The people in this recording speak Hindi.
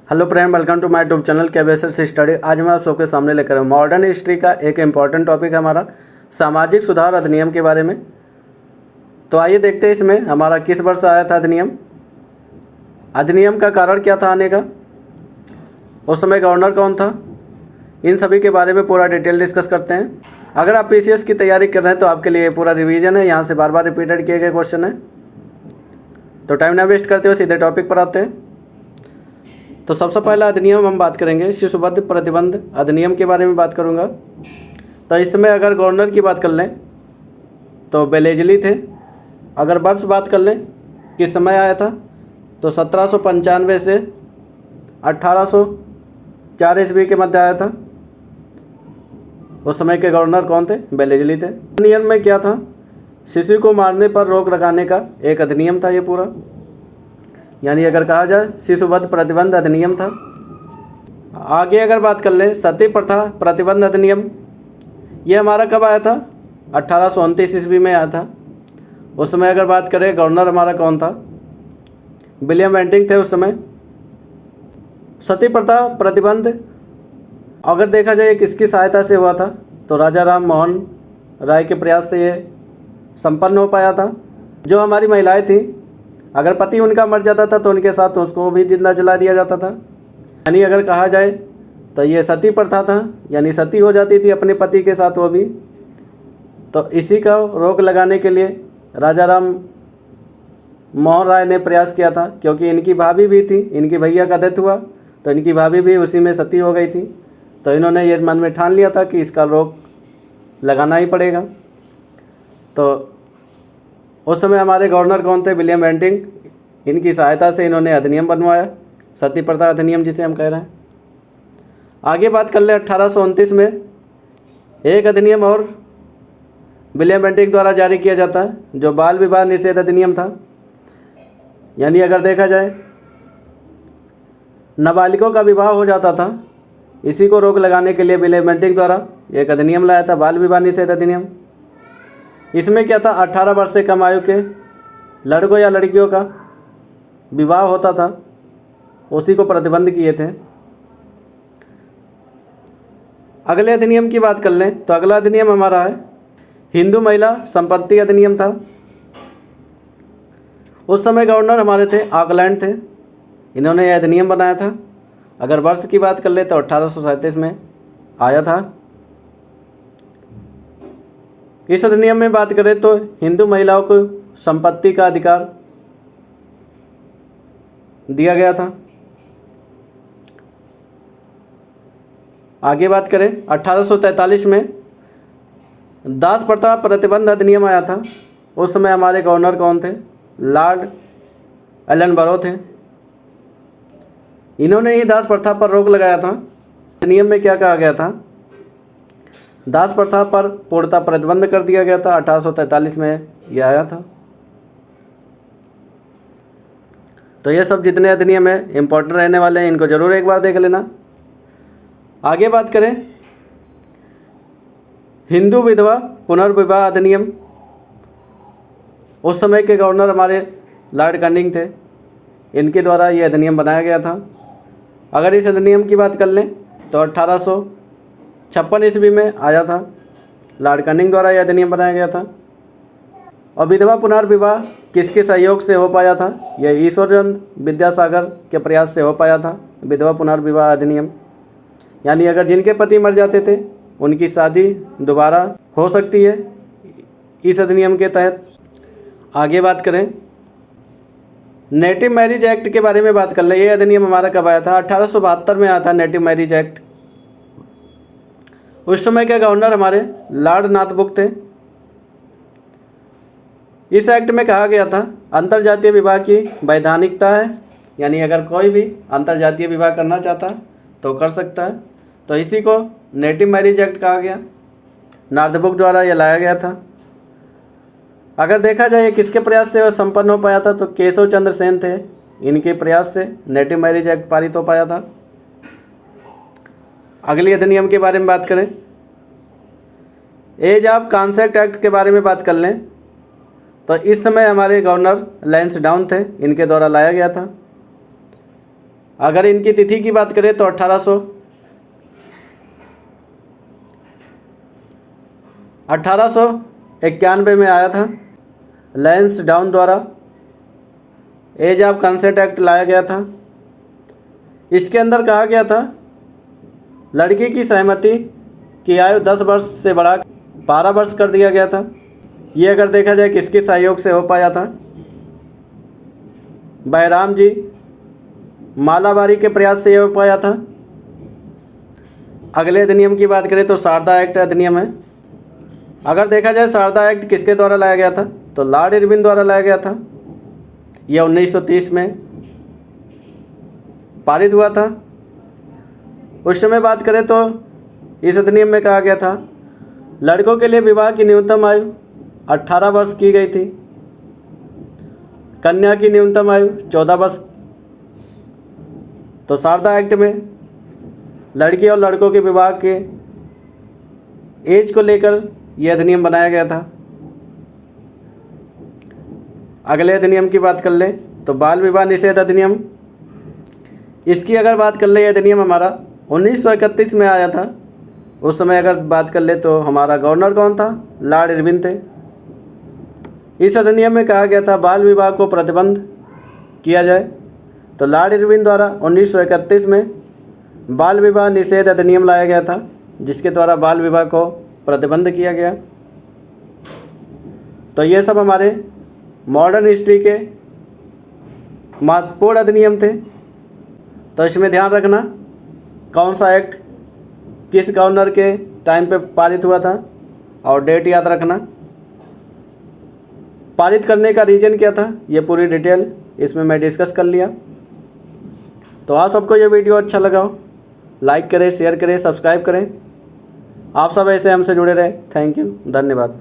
Hello friend, welcome to my YouTube channel KBSS study. आज मैं आप सबके सामने लेकर मॉडर्न हिस्ट्री का एक इम्पॉर्टेंट टॉपिक है हमारा सामाजिक सुधार अधिनियम के बारे में। तो आइए देखते हैं इसमें हमारा किस वर्ष आया था अधिनियम, अधिनियम का कारण क्या था आने का, उस समय गवर्नर कौन था, इन सभी के बारे में पूरा डिटेल डिस्कस करते हैं। अगर आप पीसीएस की तैयारी कर रहे हैं तो आपके लिए पूरा रिवीजन है, यहाँ से बार बार रिपीटेड किए गए क्वेश्चन है। तो टाइम ना वेस्ट करते हुए सीधे टॉपिक पर आते हैं। तो सबसे पहला अधिनियम हम बात करेंगे शिशुबद्ध प्रतिबंध अधिनियम के बारे में बात करूंगा। तो इसमें अगर गवर्नर की बात कर लें तो बेलेजली थे। अगर वर्ष बात कर लें किस समय आया था तो 1795 से 1804 ईस्वी के मध्य आया था। उस समय के गवर्नर कौन थे? बेलेजली थे। अधिनियम में क्या था? शिशु को मारने पर रोक लगाने का एक अधिनियम था ये पूरा, यानी अगर कहा जाए शिशुवध प्रतिबंध अधिनियम था। आगे अगर बात कर लें सती प्रथा प्रतिबंध अधिनियम, ये हमारा कब आया था? 1829 ईस्वी में आया था। उस समय अगर बात करें गवर्नर हमारा कौन था? विलियम बेंटिंक थे उस समय। सती प्रथा प्रतिबंध अगर देखा जाए किसकी सहायता से हुआ था तो राजा राम मोहन राय के प्रयास से ये संपन्न हो पाया था। जो हमारी महिलाएं थी, अगर पति उनका मर जाता था तो उनके साथ उसको भी जिंदा जला दिया जाता था। यानी अगर कहा जाए तो ये सती प्रथा था, यानी सती हो जाती थी अपने पति के साथ वो भी। तो इसी का रोक लगाने के लिए राजा राम मोहन राय ने प्रयास किया था, क्योंकि इनकी भाभी भी थी, इनकी भैया का डेथ हुआ तो इनकी भाभी भी उसी में सती हो गई थी। तो इन्होंने ये मन में ठान लिया था कि इसका रोक लगाना ही पड़ेगा। तो उस समय हमारे गवर्नर कौन थे? William Bentinck. इनकी सहायता से इन्होंने अधिनियम बनवाया, सती प्रथा अधिनियम जिसे हम कह रहे हैं। आगे बात कर ले 1829 में एक अधिनियम और विलियम बेंटिंक द्वारा जारी किया जाता है, जो बाल विवाह निषेध अधिनियम था। यानी अगर देखा जाए नाबालिगों का विवाह हो जाता था, इसी को रोक लगाने के लिए विलियम बेंटिंक द्वारा एक अधिनियम लाया था, बाल विवाह निषेध अधिनियम। इसमें क्या था? 18 वर्ष से कम आयु के लड़कों या लड़कियों का विवाह होता था, उसी को प्रतिबंध किए थे। अगले अधिनियम की बात कर लें तो अगला अधिनियम हमारा है हिंदू महिला संपत्ति अधिनियम था। उस समय गवर्नर हमारे थे ऑकलैंड थे, इन्होंने यह अधिनियम बनाया था। अगर वर्ष की बात कर ले तो 1837 में आया था। इस अधिनियम में बात करें तो हिंदू महिलाओं को संपत्ति का अधिकार दिया गया था। आगे बात करें 1843 में दास प्रथा प्रतिबंध अधिनियम आया था। उस समय हमारे गवर्नर कौन थे? लॉर्ड एलनबरो थे। इन्होंने ही दास प्रथा पर रोक लगाया था। अधिनियम में क्या कहा गया था? दास प्रथा पर पूर्णतः प्रतिबंध कर दिया गया था। 1843 में यह आया था। तो ये सब जितने अधिनियम है इम्पोर्टेंट रहने वाले हैं, इनको जरूर एक बार देख लेना। आगे बात करें हिंदू विधवा पुनर्विवाह अधिनियम, उस समय के गवर्नर हमारे लॉर्ड कैनिंग थे, इनके द्वारा ये अधिनियम बनाया गया था। अगर इस अधिनियम की बात कर लें तो 1856 ईस्वी में आया था, लॉर्ड कैनिंग द्वारा यह अधिनियम बनाया गया था। और विधवा पुनर्विवाह किसके सहयोग से हो पाया था? यह ईश्वरचंद्र विद्यासागर के प्रयास से हो पाया था, विधवा पुनर्विवाह अधिनियम। यानी अगर जिनके पति मर जाते थे उनकी शादी दोबारा हो सकती है इस अधिनियम के तहत। आगे बात करें नेटिव मैरिज एक्ट के बारे में बात कर ले। ये अधिनियम हमारा कब आया था? 1872 में आया था नेटिव मैरिज एक्ट। उस समय के गवर्नर हमारे लॉर्ड नाथब्रुक थे। इस एक्ट में कहा गया था अंतरजातीय विवाह की वैधानिकता है, यानी अगर कोई भी अंतरजातीय विवाह करना चाहता है तो कर सकता है। तो इसी को नेटिव मैरिज एक्ट कहा गया, नाथब्रुक द्वारा यह लाया गया था। अगर देखा जाए किसके प्रयास से वह संपन्न हो पाया था तो केशव चंद्र सेन थे, इनके प्रयास से नेटिव मैरिज एक्ट पारित हो पाया था। अगली अधिनियम के बारे में बात करें एज ऑफ कॉन्सेंट एक्ट के बारे में बात कर लें तो इस समय हमारे गवर्नर लैंसडाउन थे, इनके द्वारा लाया गया था। अगर इनकी तिथि की बात करें तो 1891 में आया था। लैंसडाउन द्वारा एज ऑफ कंसेंट एक्ट लाया गया था। इसके अंदर कहा गया था लड़की की सहमति की आयु 10 वर्ष से बढ़ा 12 वर्ष कर दिया गया था। ये अगर देखा जाए किसके सहयोग से हो पाया था? बैराम जी मालाबारी के प्रयास से ये हो पाया था। अगले अधिनियम की बात करें तो शारदा एक्ट अधिनियम है। अगर देखा जाए शारदा एक्ट किसके द्वारा लाया गया था तो लॉर्ड इरविन द्वारा लाया गया था। यह 1930 में पारित हुआ था। उस समय बात करें तो इस अधिनियम में कहा गया था लड़कों के लिए विवाह की न्यूनतम आयु 18 वर्ष की गई थी, कन्या की न्यूनतम आयु 14 वर्ष। तो शारदा एक्ट में लड़की और लड़कों के विवाह के एज को लेकर यह अधिनियम बनाया गया था। अगले अधिनियम की बात कर ले तो बाल विवाह निषेध अधिनियम। इसकी अगर बात कर ले यह अधिनियम हमारा 1931 में आया था। उस समय अगर बात कर ले तो हमारा गवर्नर कौन था? लॉर्ड इरविन थे। इस अधिनियम में कहा गया था बाल विवाह को प्रतिबंध किया जाए। तो लॉर्ड इरविन द्वारा 1931 में बाल विवाह निषेध अधिनियम लाया गया था, जिसके द्वारा बाल विवाह को प्रतिबंध किया गया। तो ये सब हमारे मॉडर्न हिस्ट्री के महत्वपूर्ण अधिनियम थे। तो इसमें ध्यान रखना कौन सा एक्ट किस गवर्नर के टाइम पे पारित हुआ था और डेट याद रखना। पारित करने का रीजन क्या था ये पूरी डिटेल इसमें मैं डिस्कस कर लिया। तो आप सबको ये वीडियो अच्छा लगा हो लाइक करें, शेयर करें, सब्सक्राइब करें। आप सब ऐसे हमसे जुड़े रहें। थैंक यू, धन्यवाद।